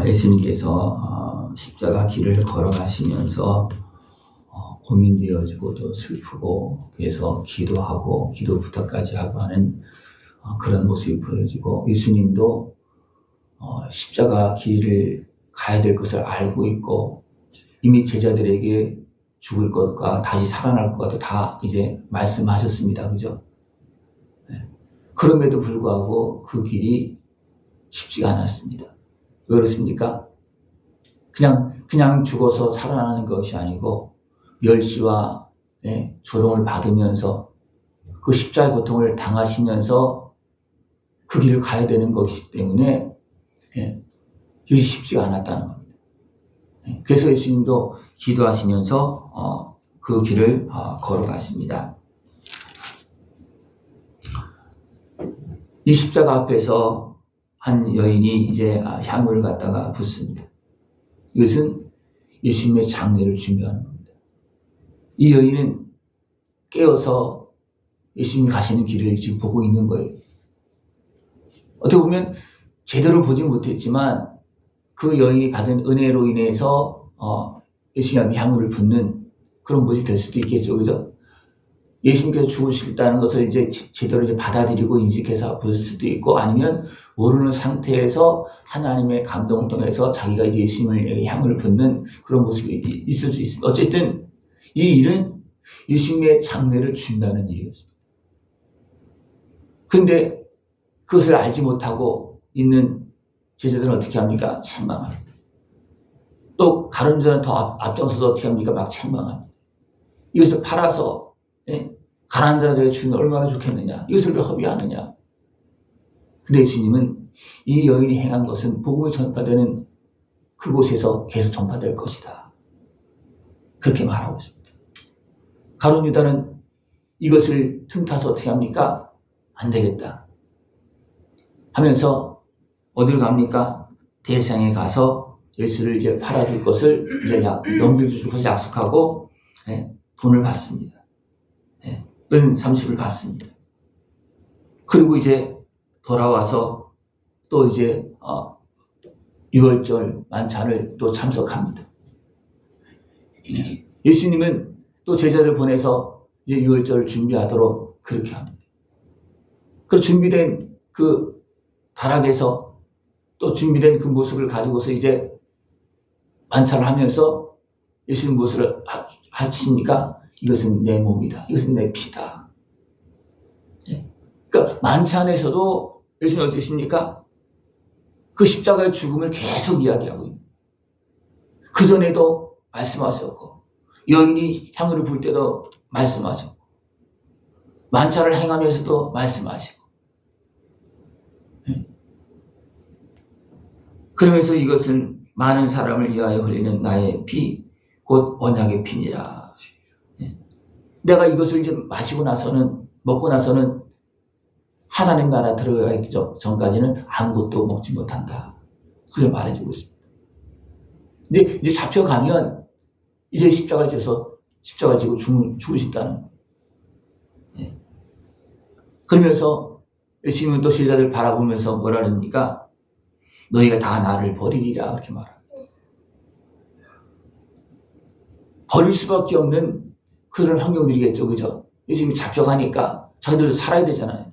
예수님께서 십자가 길을 걸어가시면서 고민되어지고 또 슬프고 그래서 기도하고 기도 부탁까지 하고 하는 그런 모습이 보여지고, 예수님도 십자가 길을 가야 될 것을 알고 있고 이미 제자들에게 죽을 것과 다시 살아날 것과 다 이제 말씀하셨습니다. 그죠? 네. 그럼에도 불구하고 그 길이 쉽지가 않았습니다. 왜 그렇습니까? 그냥 죽어서 살아나는 것이 아니고 멸시와 조롱을 받으면서 그 십자가의 고통을 당하시면서 그 길을 가야 되는 것이기 때문에 이것이 쉽지가 않았다는 겁니다. 그래서 예수님도 기도하시면서 그 길을 걸어가십니다. 이 십자가 앞에서 한 여인이 이제 향을 갖다가 붓습니다. 이것은 예수님의 장례를 준비하는 겁니다. 이 여인은 깨어서 예수님이 가시는 길을 지금 보고 있는 거예요. 어떻게 보면 제대로 보지 못했지만 그 여인이 받은 은혜로 인해서 예수님 향유를 붓는 그런 모습이 될 수도 있겠죠. 그죠? 예수님께서 죽으시겠다는 것을 이제 제대로 이제 받아들이고 인식해서 볼 수도 있고, 아니면 모르는 상태에서 하나님의 감동을 통해서 자기가 이제 예수님을 향유를 붓는 그런 모습이 있을 수 있습니다. 어쨌든 이 일은 예수님의 장례를 준비하는 일이었습니다. 그런데 그것을 알지 못하고 있는 제자들은 어떻게 합니까? 책망합니다. 또 다른 자는 더 앞장서서 어떻게 합니까? 막 책망합니다. 이것을 팔아서 가난한 자들에게 주면 얼마나 좋겠느냐, 이것을 왜 허비하느냐. 근데 예수님은 이 여인이 행한 것은 복음이 전파되는 그곳에서 계속 전파될 것이다, 그렇게 말하고 있습니다. 가룟 유다는 이것을 틈타서 어떻게 합니까? 안 되겠다 하면서 어디로 갑니까? 대상에 가서 예수를 이제 팔아줄 것을 이제 넘겨줄 것을 약속하고 돈을 받습니다. 은 30을 받습니다. 그리고 이제 돌아와서 또 이제 6월절 만찬을 또 참석합니다. 예수님은 또 제자들 보내서 이제 6월절을 준비하도록 그렇게 합니다. 그 준비된 그 다락에서 또 준비된 그 모습을 가지고서 이제 만찬을 하면서 예수님 무엇을 하십니까? 이것은 내 몸이다, 이것은 내 피다. 그러니까 만찬에서도 예수님 어떻게 하십니까? 그 십자가의 죽음을 계속 이야기하고 있는, 그 전에도 말씀하셨고, 여인이 향유를 불 때도 말씀하셨고, 만찬을 행하면서도 말씀하시고, 그러면서 이것은 많은 사람을 위하여 흘리는 나의 피, 곧 언약의 피니라. 내가 이것을 이제 마시고 나서는, 먹고 나서는 하나님 나라 들어가기 전까지는 아무것도 먹지 못한다, 그게 말해주고 있습니다. 이제 잡혀가면 이제 십자가 지고 죽으신다는 거예요. 그러면서 예수님은 또 제자들 바라보면서 뭐라 합니까? 너희가 다 나를 버리리라, 그렇게 말합니다. 버릴 수밖에 없는 그런 환경들이겠죠. 그죠? 예수님이 잡혀가니까 자기들도 살아야 되잖아요.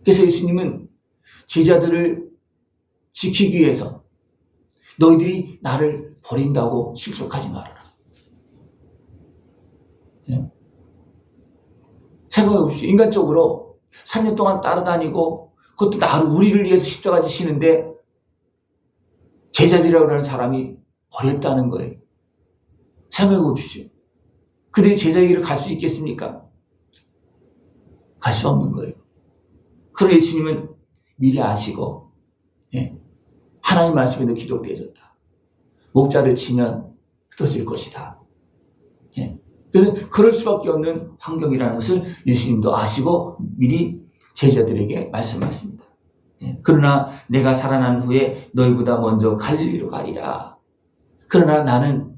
그래서 예수님은 제자들을 지키기 위해서 너희들이 나를 버린다고 실족하지 말아라. 생각해보십시오. 인간적으로 3년 동안 따라다니고 그것도 우리를 위해서 십자가 지시는데 제자들이라고 하는 사람이 버렸다는 거예요. 생각해 보십시오. 그들이 제자의 길을 갈 수 있겠습니까? 갈 수 없는 거예요. 그런 예수님은 미리 아시고, 하나님 말씀에도 기록되어졌다, 목자를 치면 흩어질 것이다. 그래서 그럴 수밖에 없는 환경이라는 것을 예수님도 아시고 미리 제자들에게 말씀하십니다. 그러나 내가 살아난 후에 너희보다 먼저 갈릴리로 가리라. 그러나 나는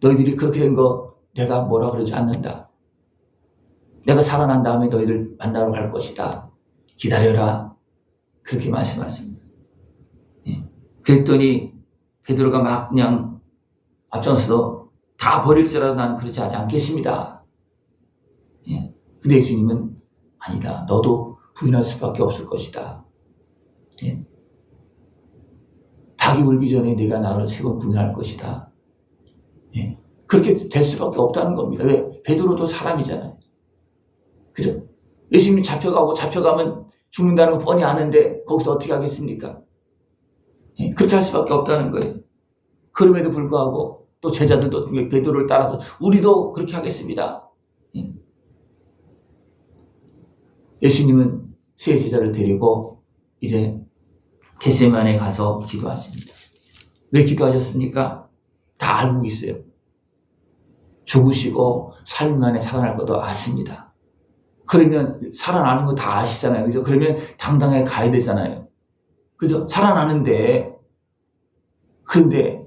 너희들이 그렇게 된 거 내가 뭐라 그러지 않는다. 내가 살아난 다음에 너희들 만나러 갈 것이다. 기다려라. 그렇게 말씀하십니다. 그랬더니 베드로가 막 그냥 앞장서서 다 버릴지라도 나는 그렇지 하지 않겠습니다. 예. 근데 예수님은 아니다. 너도 부인할 수밖에 없을 것이다. 예. 닭이 울기 전에 네가 나를 3번 부인할 것이다. 예. 그렇게 될 수밖에 없다는 겁니다. 왜? 베드로도 사람이잖아요. 그죠? 예수님이 잡혀가면 죽는다는 거 뻔히 아는데 거기서 어떻게 하겠습니까? 예. 그렇게 할 수밖에 없다는 거예요. 그럼에도 불구하고 또 제자들도 베드로를 따라서 우리도 그렇게 하겠습니다. 예. 예수님은 세 제자를 데리고 이제 겟세마네에 가서 기도하십니다. 왜 기도하셨습니까? 다 알고 있어요. 죽으시고 3일 만에 살아날 것도 아십니다. 그러면 살아나는 거 다 아시잖아요. 그죠? 그러면 당당하게 가야 되잖아요. 그죠? 살아나는데 근데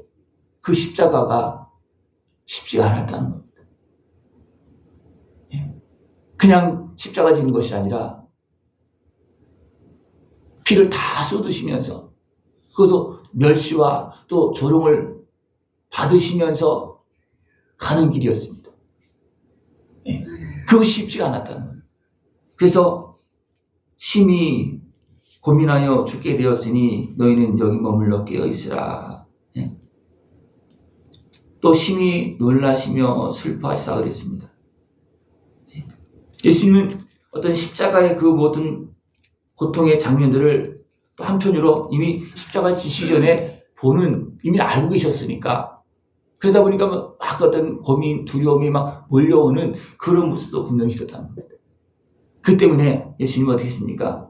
그 십자가가 쉽지가 않았다는 겁니다. 예. 그냥 십자가 지는 것이 아니라 피를 다 쏟으시면서 그것도 멸시와 또 조롱을 받으시면서 가는 길이었습니다. 예. 그것이 쉽지가 않았다는 거예요. 그래서 심히 고민하여 죽게 되었으니 너희는 여기 머물러 깨어있으라. 예. 또 심히 놀라시며 슬퍼하시사 그랬습니다. 예. 예수님은 어떤 십자가의 그 모든 고통의 장면들을 또 한편으로 이미 십자가 지시기 전에 이미 알고 계셨으니까 그러다 보니까 막 어떤 고민, 두려움이 막 몰려오는 그런 모습도 분명히 있었다는 겁니다. 그 때문에 예수님은 어떻게 했습니까?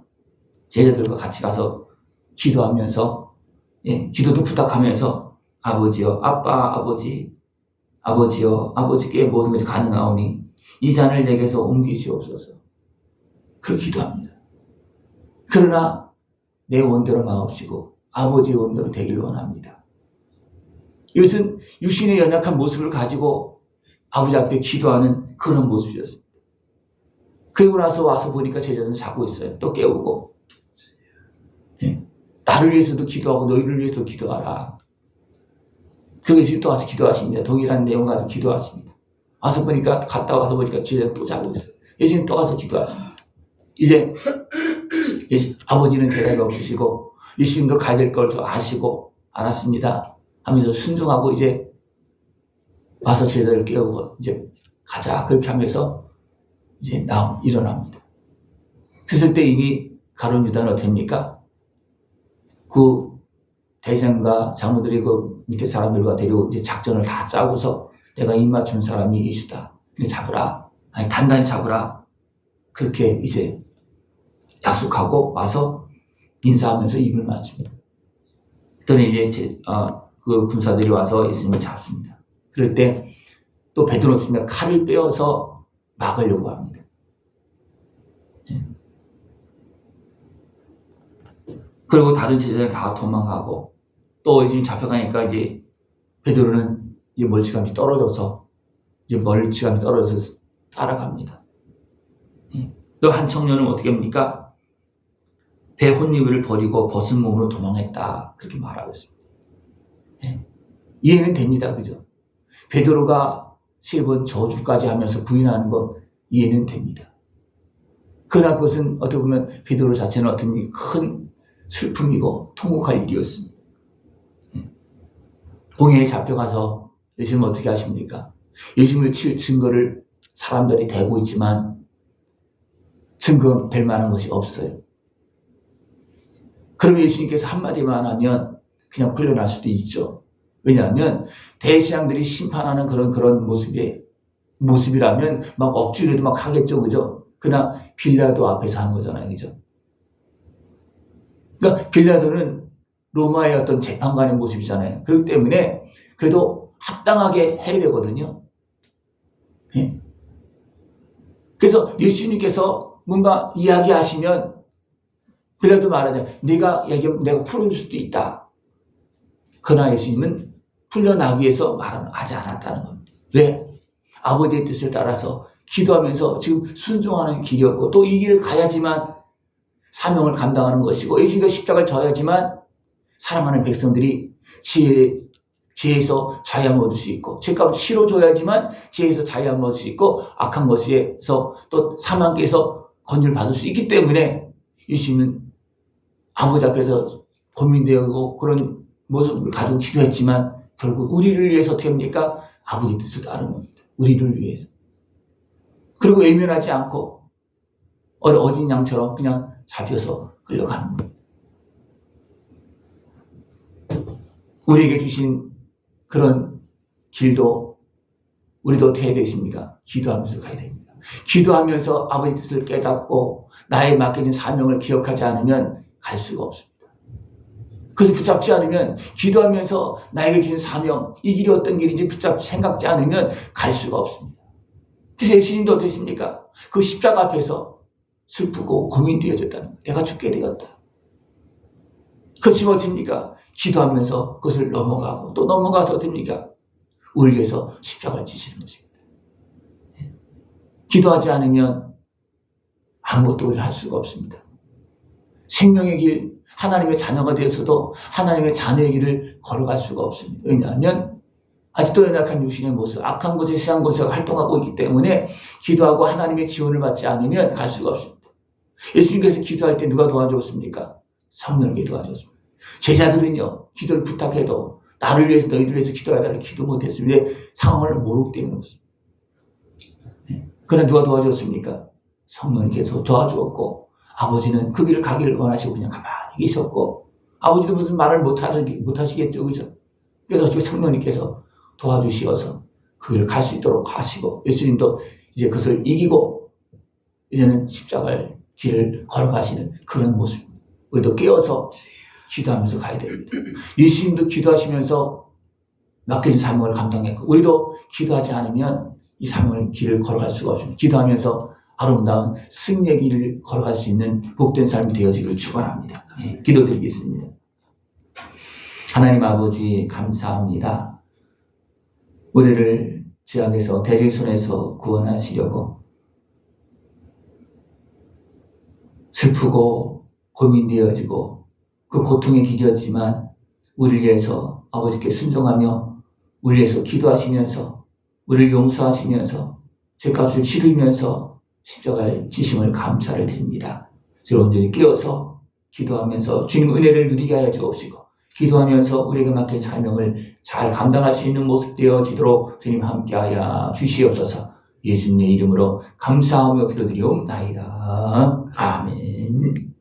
제자들과 같이 가서 기도하면서 기도도 부탁하면서 아버지여, 아빠, 아버지여, 아버지께 모든 것이 가능하오니 이 잔을 내게서 옮기시옵소서. 그렇게 기도합니다. 그러나 내 원대로 마옵시고 아버지의 원대로 되길 원합니다. 이것은 육신의 연약한 모습을 가지고 아버지 앞에 기도하는 그런 모습이었습니다. 그리고 나서 와서 보니까 제자들은 자고 있어요. 또 깨우고 나를 위해서도 기도하고 너희를 위해서도 기도하라. 그리고 예수님 또 와서 기도하십니다. 동일한 내용 가지고 기도하십니다. 갔다 와서 보니까 제자들은 또 자고 있어요. 예수님 또 와서 기도하십니다. 이제 아버지는 대답이 없으시고 예수님도 가야 될 걸 아시고 알았습니다 하면서 순종하고 이제 와서 제자들을 깨우고 이제 가자 그렇게 하면서 이제 일어납니다. 그랬을 때 이미 가룟 유다는 어떻게 합니까? 그 대장과 장로들이 그 밑에 사람들과 데리고 이제 작전을 다 짜고서 내가 입 맞춘 사람이 예수다. 잡으라. 아니 단단히 잡으라. 그렇게 이제 약속하고 와서 인사하면서 입을 맞춥니다. 그랬더니 이제 그 군사들이 와서 예수님을 잡습니다. 그럴 때 또 베드로는 칼을 빼어서 막으려고 합니다. 그리고 다른 제자들은 다 도망가고 또 예수님 잡혀가니까 이제 베드로는 이제 멀찌감치 떨어져서 따라갑니다. 또 한 청년은 어떻게 합니까? 배 혼니를 버리고 벗은 몸으로 도망했다. 그렇게 말하고 있습니다. 이해는 됩니다. 그죠? 베드로가 3번 저주까지 하면서 부인하는 것 이해는 됩니다. 그러나 그것은 어떻게 보면 베드로 자체는 어떤 큰 슬픔이고 통곡할 일이었습니다. 공회에 잡혀가서 예수님은 어떻게 하십니까? 예수님을 칠 증거를 사람들이 대고 있지만 증거될 만한 것이 없어요. 그러면 예수님께서 한마디만 하면 그냥 풀려날 수도 있죠. 왜냐하면 대제사장들이 심판하는 그런 모습이라면 막 억지로도 막 하겠죠. 그죠? 그러나 빌라도 앞에서 한 거잖아요. 그죠? 그러니까 빌라도는 로마의 어떤 재판관의 모습이잖아요. 그렇기 때문에 그래도 합당하게 해야 되거든요. 그래서 예수님께서 뭔가 이야기하시면 빌라도 말하죠. 내가 풀어줄 수도 있다. 그러나 예수님은 풀려나기 위해서 하지 않았다는 겁니다. 왜? 아버지의 뜻을 따라서 기도하면서 지금 순종하는 길이었고 또 이 길을 가야지만 사명을 감당하는 것이고 예수님과 십자가를 져야지만 사랑하는 백성들이 지혜에서 자유함을 얻을 수 있고, 죄값을 치러줘야지만 지혜에서 자유함을 얻을 수 있고, 악한 것에서 또 사망께서 건지를 받을 수 있기 때문에 예수님은 아버지 앞에서 고민되고 그런 모습을 가지고 기도했지만 결국 우리를 위해서 어떻게 합니까? 아버지 뜻을 따르는 겁니다. 우리를 위해서. 그리고 외면하지 않고 어린 양처럼 그냥 잡혀서 끌려가는 겁니다. 우리에게 주신 그런 길도 우리도 어떻게 해야 되십니까? 기도하면서 가야 됩니다. 기도하면서 아버지 뜻을 깨닫고 나의 맡겨진 사명을 기억하지 않으면 갈 수가 없습니다. 그래서 붙잡지 않으면, 기도하면서 나에게 주신 사명, 이 길이 어떤 길인지 붙잡지 생각지 않으면 갈 수가 없습니다. 그래서 예수님도 어떠십니까? 그 십자가 앞에서 슬프고 고민되어졌다는 거예요. 내가 죽게 되었다. 그렇지만 어떻습니까? 기도하면서 그것을 넘어가고 또 넘어가서 어떻습니까? 우리 위해서 십자가를 지시는 것입니다. 기도하지 않으면 아무것도 우리를 할 수가 없습니다. 생명의 길, 하나님의 자녀가 되어서도 하나님의 자녀의 길을 걸어갈 수가 없습니다. 왜냐하면 아직도 연약한 육신의 모습, 악한 곳에 세상 곳에 활동하고 있기 때문에 기도하고 하나님의 지원을 받지 않으면 갈 수가 없습니다. 예수님께서 기도할 때 누가 도와주었습니까? 성령에게 도와주었습니다. 제자들은요, 기도를 부탁해도 나를 위해서 너희들 위해서 기도하라고 기도 못했으면 왜 상황을 모르기 때문에 그렇습니다. 그러나 누가 도와주었습니까? 성령께서 도와주었고, 아버지는 그 길을 가기를 원하시고 그냥 가만히 계셨고, 아버지도 무슨 말을 못하시겠죠, 그죠? 그래서 어차피 성령님께서 도와주시어서 그 길을 갈 수 있도록 하시고, 예수님도 이제 그것을 이기고 이제는 십자가의 길을 걸어가시는 그런 모습입니다. 우리도 깨어서 기도하면서 가야 됩니다. 예수님도 기도하시면서 맡겨진 사명을 감당했고, 우리도 기도하지 않으면 이 사명의 길을 걸어갈 수가 없습니다. 기도하면서 아름다운 승리의 길을 걸어갈 수 있는 복된 삶이 되어지기를 축원합니다. 기도드리겠습니다. 하나님 아버지 감사합니다. 우리를 죄악에서 대적의 손에서 구원하시려고 슬프고 고민되어지고 그 고통의 길이었지만 우리를 위해서 아버지께 순종하며 우리를 위해서 기도하시면서 우리를 용서하시면서 죄값을 치르면서 십자가의 지심을 감사를 드립니다. 저를 온전히 깨어서 기도하면서 주님 은혜를 누리게 하여 주옵시고, 기도하면서 우리에게 맡긴 사명을 잘 감당할 수 있는 모습 되어지도록 주님 함께하여 주시옵소서. 예수님의 이름으로 감사하며 기도드리옵나이다. 아멘.